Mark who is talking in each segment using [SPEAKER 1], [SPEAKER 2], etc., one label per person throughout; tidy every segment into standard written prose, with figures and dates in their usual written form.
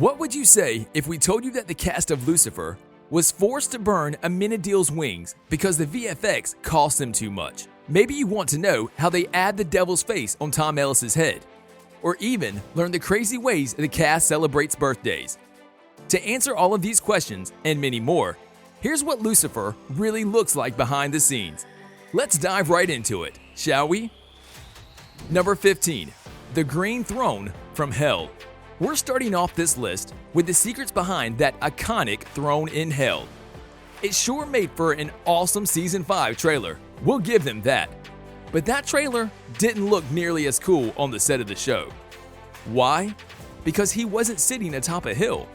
[SPEAKER 1] What would you say if we told you that the cast of Lucifer was forced to burn Amenadiel's wings because the VFX cost them too much? Maybe you want to know how they add the devil's face on Tom Ellis' head, or even learn the crazy ways the cast celebrates birthdays. To answer all of these questions and many more, here's what Lucifer really looks like behind the scenes. Let's dive right into it, shall we? Number 15. The Green Throne from Hell. We're starting off this list with the secrets behind that iconic throne in hell. It sure made for an awesome Season 5 trailer, we'll give them that. But that trailer didn't look nearly as cool on the set of the show. Why? Because he wasn't sitting atop a hill.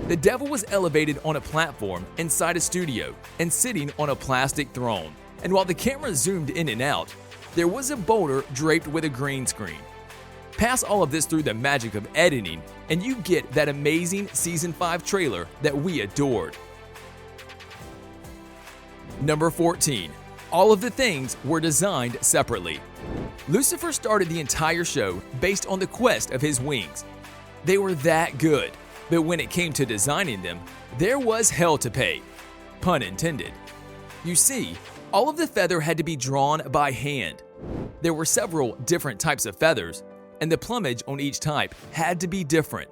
[SPEAKER 1] The devil was elevated on a platform inside a studio and sitting on a plastic throne. And while the camera zoomed in and out, there was a boulder draped with a green screen. Pass all of this through the magic of editing, and you get that amazing Season 5 trailer that we adored. Number 14. All of the things were designed separately. Lucifer started the entire show based on the quest of his wings. They were that good, but when it came to designing them, there was hell to pay. Pun intended. You see, all of the feather had to be drawn by hand. There were several different types of feathers, and the plumage on each type had to be different.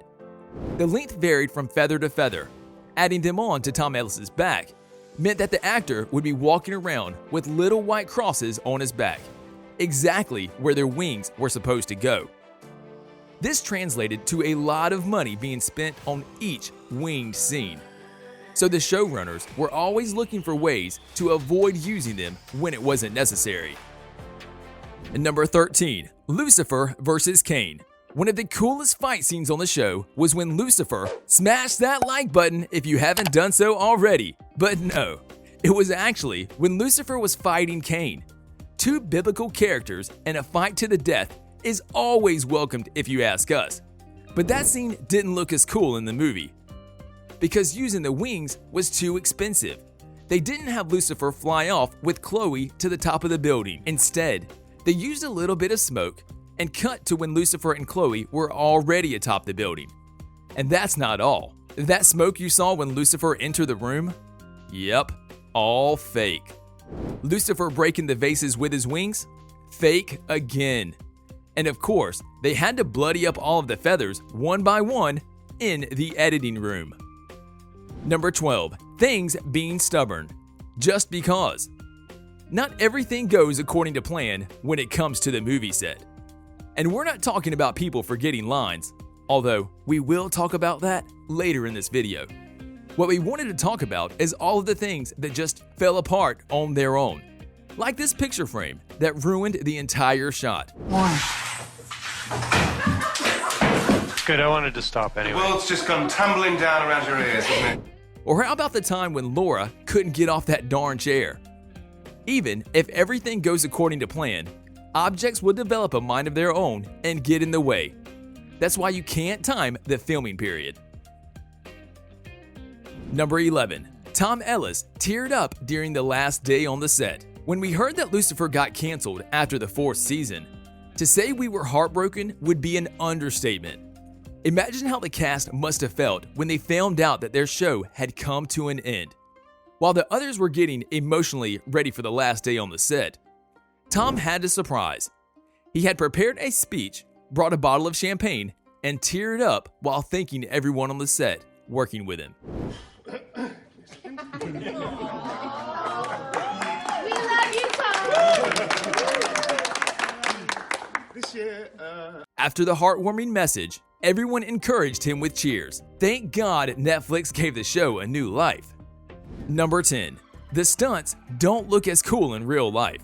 [SPEAKER 1] The length varied from feather to feather. Adding them on to Tom Ellis' back meant that the actor would be walking around with little white crosses on his back, exactly where their wings were supposed to go. This translated to a lot of money being spent on each winged scene. So the showrunners were always looking for ways to avoid using them when it wasn't necessary. And number 13. Lucifer vs. Kane. One of the coolest fight scenes on the show was when Lucifer smashed that like button if you haven't done so already. But no, it was actually when Lucifer was fighting Kane. Two biblical characters and a fight to the death is always welcomed if you ask us. But that scene didn't look as cool in the movie because using the wings was too expensive. They didn't have Lucifer fly off with Chloe to the top of the building. Instead, they used a little bit of smoke and cut to when Lucifer and Chloe were already atop the building. And that's not all. That smoke you saw when Lucifer entered the room? Yep, all fake. Lucifer breaking the vases with his wings? Fake again. And of course, they had to bloody up all of the feathers one by one in the editing room. Number 12. Things being stubborn. Just because. Not everything goes according to plan when it comes to the movie set. And we're not talking about people forgetting lines, although we will talk about that later in this video. What we wanted to talk about is all of the things that just fell apart on their own. Like this picture frame that ruined the entire shot.
[SPEAKER 2] Good, I wanted to stop anyway.
[SPEAKER 3] The world's just gone tumbling down around your ears, hasn't it?
[SPEAKER 1] Or how about the time when Laura couldn't get off that darn chair? Even if everything goes according to plan, objects will develop a mind of their own and get in the way. That's why you can't time the filming period. Number 11. Tom Ellis teared up during the last day on the set. When we heard that Lucifer got canceled after the 4th season, to say we were heartbroken would be an understatement. Imagine how the cast must have felt when they found out that their show had come to an end. While the others were getting emotionally ready for the last day on the set, Tom had a surprise. He had prepared a speech, brought a bottle of champagne, and teared up while thanking everyone on the set working with him.
[SPEAKER 4] We love you, Tom!
[SPEAKER 3] This year,
[SPEAKER 1] After the heartwarming message, everyone encouraged him with cheers. Thank God Netflix gave the show a new life. Number 10. The stunts don't look as cool in real life.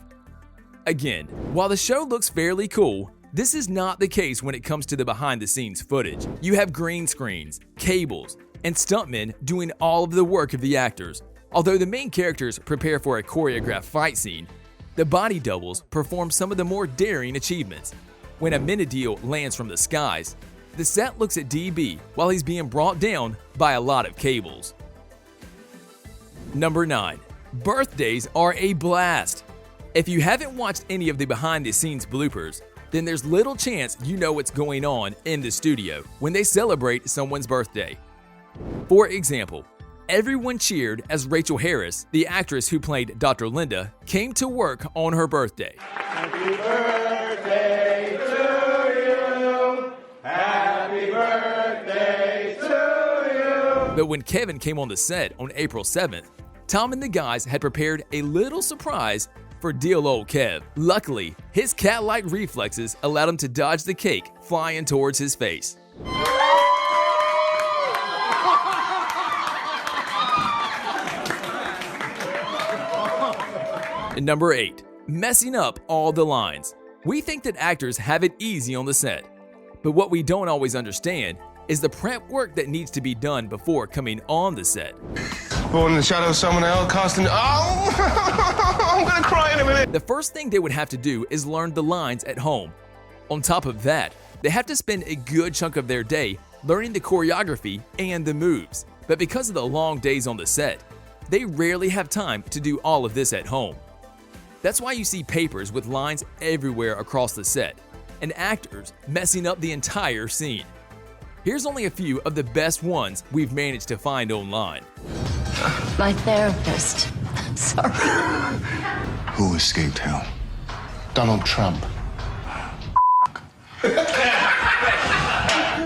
[SPEAKER 1] Again, while the show looks fairly cool, this is not the case when it comes to the behind-the-scenes footage. You have green screens, cables, and stuntmen doing all of the work of the actors. Although the main characters prepare for a choreographed fight scene, the body doubles perform some of the more daring achievements. When Amenadiel lands from the skies, the set looks at DB while he's being brought down by a lot of cables. Number 9. Birthdays are a blast. If you haven't watched any of the behind-the-scenes bloopers, then there's little chance you know what's going on in the studio when they celebrate someone's birthday. For example, everyone cheered as Rachael Harris, the actress who played Dr. Linda, came to work on her birthday.
[SPEAKER 5] Happy birthday to you. Happy birthday to you.
[SPEAKER 1] But when Kevin came on the set on April 7th, Tom and the guys had prepared a little surprise for deal old Kev. Luckily, his cat-like reflexes allowed him to dodge the cake flying towards his face. Number 8. Messing up all the lines. We think that actors have it easy on the set, but what we don't always understand is the prep work that needs to be done before coming on the set.
[SPEAKER 3] Born in the shadow of someone else, casting. Oh! I'm gonna cry in a minute!
[SPEAKER 1] The first thing they would have to do is learn the lines at home. On top of that, they have to spend a good chunk of their day learning the choreography and the moves. But because of the long days on the set, they rarely have time to do all of this at home. That's why you see papers with lines everywhere across the set, and actors messing up the entire scene. Here's only a few of the best ones we've managed to find online.
[SPEAKER 6] My therapist. Sorry.
[SPEAKER 3] Who escaped hell? Donald Trump.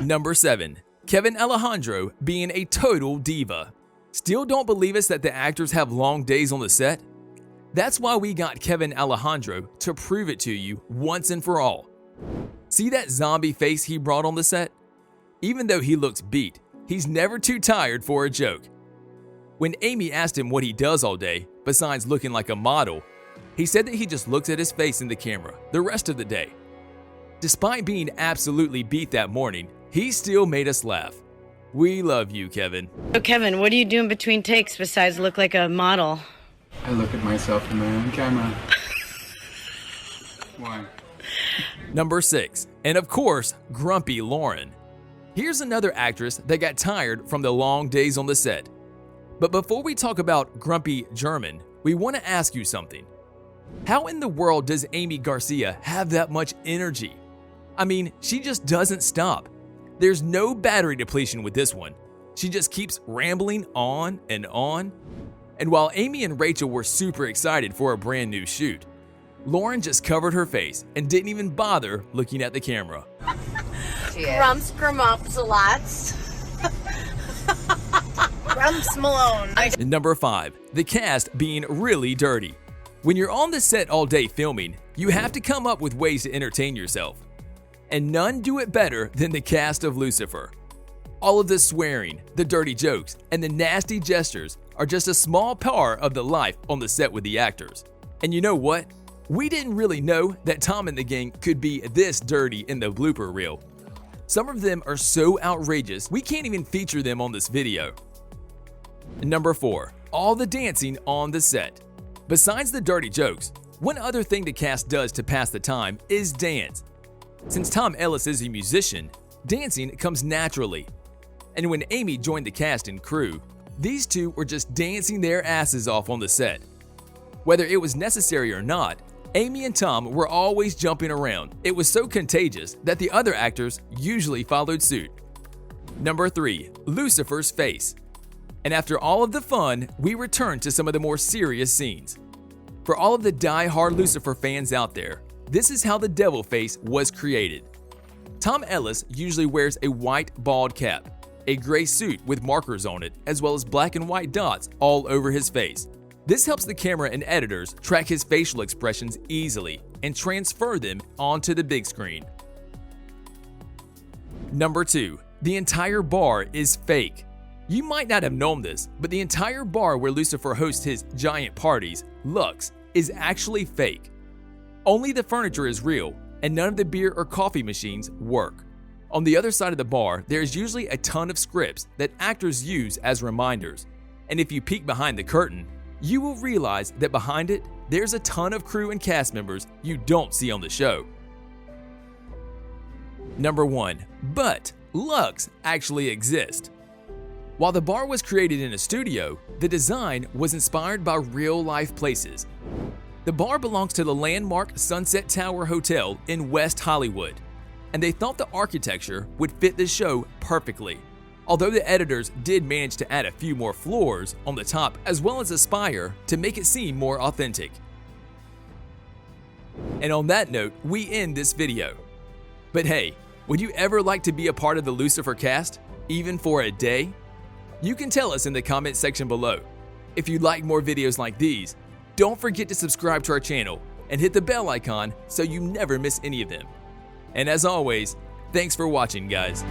[SPEAKER 1] Number 7. Kevin Alejandro being a total diva. Still don't believe us that the actors have long days on the set? That's why we got Kevin Alejandro to prove it to you once and for all. See that zombie face he brought on the set? Even though he looks beat, he's never too tired for a joke. When Amy asked him what he does all day, besides looking like a model, he said that he just looks at his face in the camera the rest of the day. Despite being absolutely beat that morning, he still made us laugh. We love you, Kevin.
[SPEAKER 7] So Kevin, what do you do in between takes besides look like a model?
[SPEAKER 8] I look at myself in my own camera. Why?
[SPEAKER 1] Number 6, and of course, Grumpy Lauren. Here's another actress that got tired from the long days on the set. But before we talk about Grumpy German, we want to ask you something. How in the world does Amy Garcia have that much energy? I mean, she just doesn't stop. There's no battery depletion with this one. She just keeps rambling on and on. And while Amy and Rachael were super excited for a brand new shoot, Lauren just covered her face and didn't even bother looking at the camera.
[SPEAKER 4] Grumps, grumops, a lots. Grumps Malone.
[SPEAKER 1] Number 5, the cast being really dirty. When you're on the set all day filming, you have to come up with ways to entertain yourself. And none do it better than the cast of Lucifer. All of the swearing, the dirty jokes, and the nasty gestures are just a small part of the life on the set with the actors. And you know what? We didn't really know that Tom and the gang could be this dirty in the blooper reel. Some of them are so outrageous, we can't even feature them on this video. Number 4, all the dancing on the set. Besides the dirty jokes, one other thing the cast does to pass the time is dance. Since Tom Ellis is a musician, dancing comes naturally. And when Amy joined the cast and crew, these two were just dancing their asses off on the set. Whether it was necessary or not, Amy and Tom were always jumping around. It was so contagious that the other actors usually followed suit. Number 3, Lucifer's Face. And after all of the fun, we return to some of the more serious scenes. For all of the die-hard Lucifer fans out there, this is how the devil face was created. Tom Ellis usually wears a white bald cap, a gray suit with markers on it, as well as black and white dots all over his face. This helps the camera and editors track his facial expressions easily and transfer them onto the big screen. Number 2, the entire bar is fake. You might not have known this, but the entire bar where Lucifer hosts his giant parties, Lux, is actually fake. Only the furniture is real, and none of the beer or coffee machines work. On the other side of the bar, there is usually a ton of scripts that actors use as reminders. And if you peek behind the curtain, you will realize that behind it, there's a ton of crew and cast members you don't see on the show. Number 1, but Lux actually exists. While the bar was created in a studio, the design was inspired by real-life places. The bar belongs to the landmark Sunset Tower Hotel in West Hollywood, and they thought the architecture would fit the show perfectly, although the editors did manage to add a few more floors on the top as well as a spire to make it seem more authentic. And on that note, we end this video. But hey, would you ever like to be a part of the Lucifer cast, even for a day? You can tell us in the comment section below. If you'd like more videos like these, don't forget to subscribe to our channel and hit the bell icon so you never miss any of them. And as always, thanks for watching, guys.